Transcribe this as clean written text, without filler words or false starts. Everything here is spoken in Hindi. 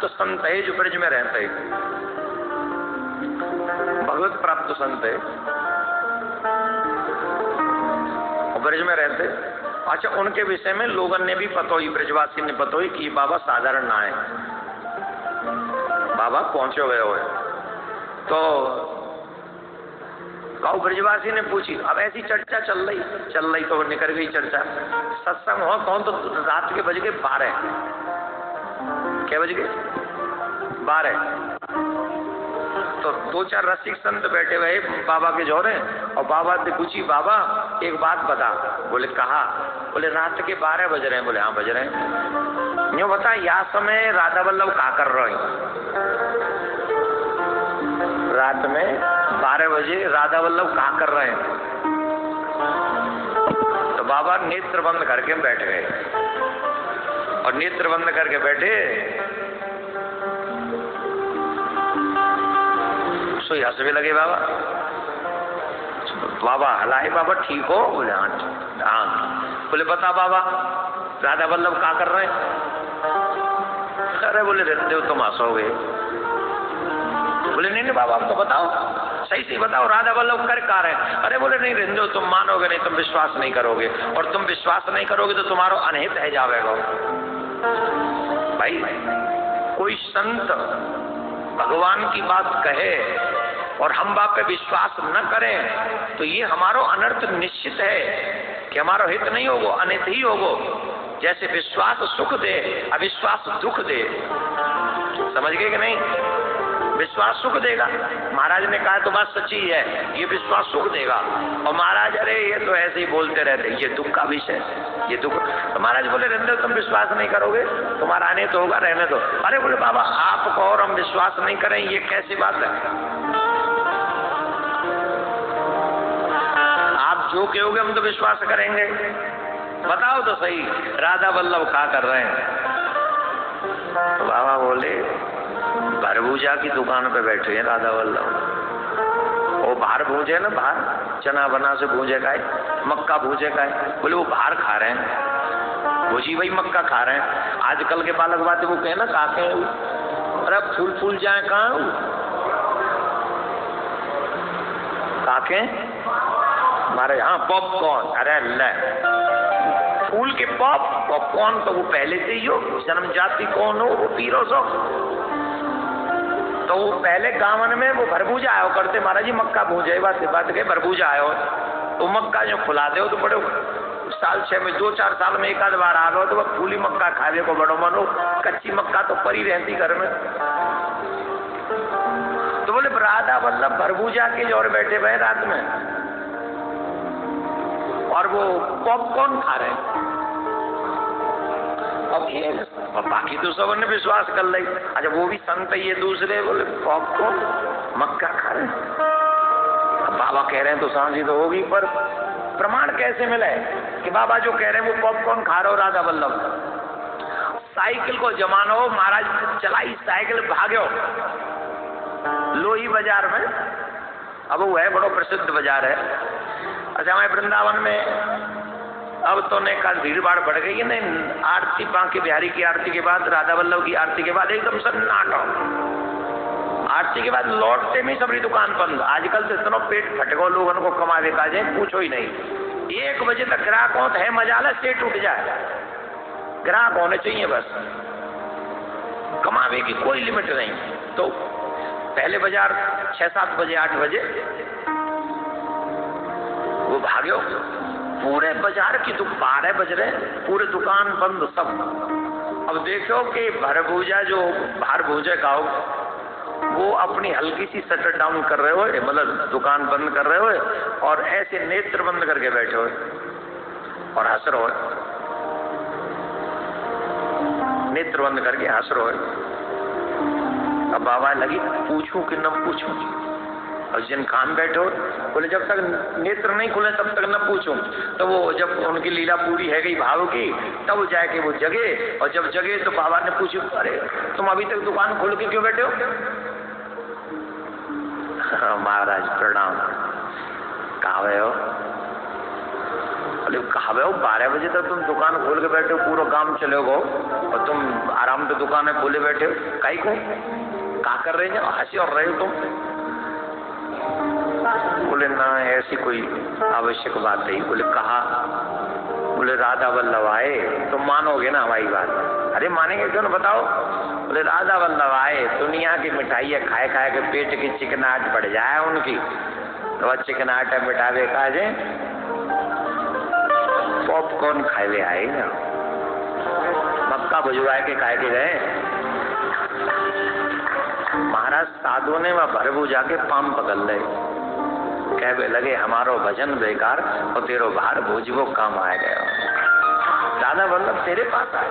प्राप्त संत है जो ब्रज में रहते, भगवत प्राप्त संत है ब्रज में रहते। अच्छा, उनके विषय में लोगों ने भी पतोई, ब्रजवासी ने पतोई कि बाबा साधारण ना है, बाबा पहुंचो गए हो। तो गाँव ब्रजवासी ने पूछी, अब ऐसी चर्चा चल रही तो निकल गई चर्चा। सत्संग हो कौन, तो रात के बज गए 12। क्या बज गए? 12। तो 2-4 रसिक संत बैठे हुए बाबा के जोरे, और बाबा से पूछी, बाबा एक बात बता। बोले कहा? बोले रात के 12 बज रहे हैं। बोले हाँ बज रहे हैं। यूँ बता, यह समय राधा वल्लभ क्या कर रहे हैं? रात में 12 बजे राधा वल्लभ क्या कर रहे हैं? तो बाबा नेत्र बंद करके बैठ गए, और नेत्र बंद करके बैठे सो हंसने लगे बाबा। बाबा हलाए, बाबा ठीक हो? बोले हाँ। बोले बता बाबा, राधा वल्लभ क्या कर रहे हैं? अरे बोले रहते हो तुम हंसोगे। बोले नहीं बाबा आप तो बताओ, सही से बताओ, राधा वल्लभ कर रहे हैं। अरे बोले नहीं रहने दो, तुम मानोगे नहीं, तुम विश्वास नहीं करोगे, और तुम विश्वास नहीं करोगे तो तुम्हारा अनहित है जाएगा। भाई कोई संत भगवान की बात कहे और हम बात पे विश्वास न करें तो ये हमारा अनर्थ निश्चित है कि हमारा हित नहीं होगो, अनित ही होगो। जैसे विश्वास सुख दे, अविश्वास दुख दे। समझ गए कि नहीं? विश्वास सुख देगा, महाराज ने कहा तो बात सच्ची है, ये विश्वास सुख देगा। और महाराज अरे ये तो ऐसे ही बोलते रहते, ये दुख का विषय, ये दुख। तो महाराज बोले रहने दो, तुम विश्वास नहीं करोगे, तुम्हारा आने तो होगा, रहने दो। अरे बोले बाबा आपको और हम विश्वास नहीं करें, ये कैसी बात है? आप जो कहोगे हम तो विश्वास करेंगे। बताओ तो सही, राधा वल्लभ क्या कर रहे हैं? तो बाबा बोले भरभूजा की दुकान पे बैठे हैं राधा वल्लभ। वो बाहर भूजे ना, बाहर चना बना से भूजे का है, मक्का भूजे का है। बोले वो बाहर खा रहे हैं, भूजी भाई मक्का खा रहे हैं। आजकल के बालक बातें वो कहे ना काके, अरे फूल जाए कहाँ काके हमारे यहाँ पॉपकॉर्न। अरे अल्लाह, फूल के पॉपकॉर्न तो वो पहले से ही हो, जन्म जाति कौन हो वो पीरो सो। तो वो पहले गाँवन में वो भरभूजा आयो करते, महाराज जी मक्का भूजे बात के भरभूजा आयो, तो मक्का जो खुला दे तो बड़े साल 6 में 2-4 साल में एक आध बार आ लो तो वह फूली मक्का खाने को बड़ो मनो, कच्ची मक्का तो परी रहती घर में। तो बोले राधा वल्लभ भरभूजा के जोर बैठे हुए रात में और वो पॉपकॉर्न खा रहे हैं। अब ये बाकी तो सबने विश्वास कर ली। अच्छा वो भी संत ये दूसरे बोले पॉपकॉर्न मक्का खा रहे हैं। अब बाबा कह रहे हैं तो सांझी तो होगी, पर प्रमाण कैसे मिले कि बाबा जो कह रहे हैं वो पॉपकॉर्न खा रहे हो राधा वल्लभ? साइकिल को जमाना हो, महाराज चलाई साइकिल, भाग्यो लोही बाजार में। अब वो है बड़ो प्रसिद्ध बाजार है। अच्छा हमारे वृंदावन में अब तो ने कल भीड़ भाड़ बढ़ गई है। नहीं आरती, बांके बिहारी की आरती के बाद, राधा वल्लभ की आरती के बाद एकदम सन्नाटा। आरती के बाद लौटते में सबरी दुकान बंद। आजकल तो इतना पेट फटको लोगों को कमावे का जाए पूछो ही नहीं। 1 बजे तक ग्राहक होता है, मजाला से टूट जाए, ग्राहक होने चाहिए बस, कमावे की कोई लिमिट नहीं। तो पहले बाजार 6-7 बजे 8 बजे वो भाग्यो, पूरे बाजार की 12 बज रहे, पूरे दुकान बंद सब। अब देखो कि भरभूजा जो बाहर भूजे का वो अपनी हल्की सी शटर डाउन कर रहे हो, मतलब दुकान बंद कर रहे हो और ऐसे नेत्र बंद करके बैठे हो और हंस रहे हो, नेत्र बंद करके हंस रहे हो। अब बाबा लगी पूछूं कि न पूछूं, और जिन कान बैठे हो बोले जब तक नेत्र नहीं खुले तब तक न पूछूं। तो वो जब उनकी लीला पूरी है गई भाव की, तब वो जाके वो जगे, और जब जगे तो बाबा ने पूछी अरे तुम अभी तक दुकान खोल के क्यों बैठे हो? महाराज प्रणाम, कहाँ हो? बोले कहा 12 बजे तक तुम दुकान खोल के बैठे हो, पूरा काम चलेगा और तुम आराम से दुकान में खोले बैठे हो, काई को क्या कर रहे हो, हंसी और रहे हो तुम? बोले ना ऐसी कोई आवश्यक बात नहीं। बोले कहा, बोले राधा वल्लभ आए, तुम मानोगे ना हमारी बात? अरे मानेंगे क्यों ना, बताओ। बोले राधा वल्लभ आए, दुनिया की मिठाइयाँ खाए खाए के पेट की चिकनाहट बढ़ जाए उनकी, तो चिकनाहट मिटावे का जे पॉपकॉर्न खाए आए ना, मक्का भुजवा के खाए के गए। महाराज साधु ने वह भर बुझा के पाम पकड़ ले, कहवे लगे हमारो भजन बेकार और तेरो भार भोजबो काम आ गया। दादा वल्लभ तेरे पास आए,